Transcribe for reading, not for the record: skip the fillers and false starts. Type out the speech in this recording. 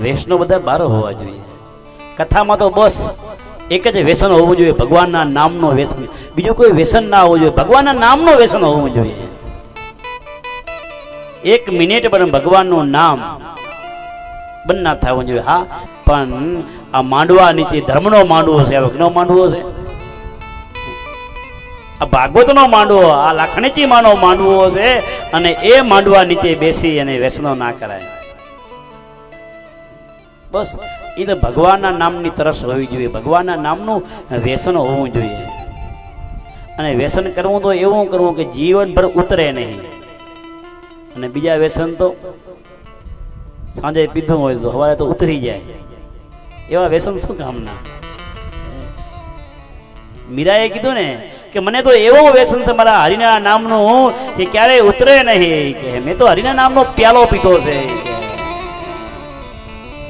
વ્યસનો બધા બાર હોવા જોઈએ. કથામાં તો બસ એક જ વ્યસન હોવું જોઈએ, ભગવાનના નામનો વ્યસન. બીજું કોઈ વ્યસન ના હોવું જોઈએ, ભગવાનના નામનો વ્યસન હોવું જોઈએ. 1 મિનિટ પણ ભગવાનનું નામ બંધ ના થવું જોઈએ. હા, પણ આ માંડવા નીચે ધર્મનો માંડવો છે, આ કેનો માંડવો છે? આ ભાગવતનો માંડવો, આ લાખણીચી માનો માંડવો છે, અને એ માંડવા નીચે બેસી અને વ્યસનો ના કરાય. બસ એ તો ભગવાનના નામની તરસ હોવી જોઈએ, ભગવાનના નામનું વ્યસન હોવું જોઈએ. અને વ્યસન કરવું તો એવું કરવું કે જીવનભર ઉતરે નહીં. અને બીજા વ્યસન તો સાંજે પીધું હોય તો સવારે તો ઉતરી જાય. એવા વ્યસન શું કામના? મીરાએ કીધું ને કે મને તો એવો વ્યસન છે મારા હરિના નામનું કે ક્યારેય ઉતરે નહીં. કે મેં તો હરિના નામનો પ્યાલો પીધો છે.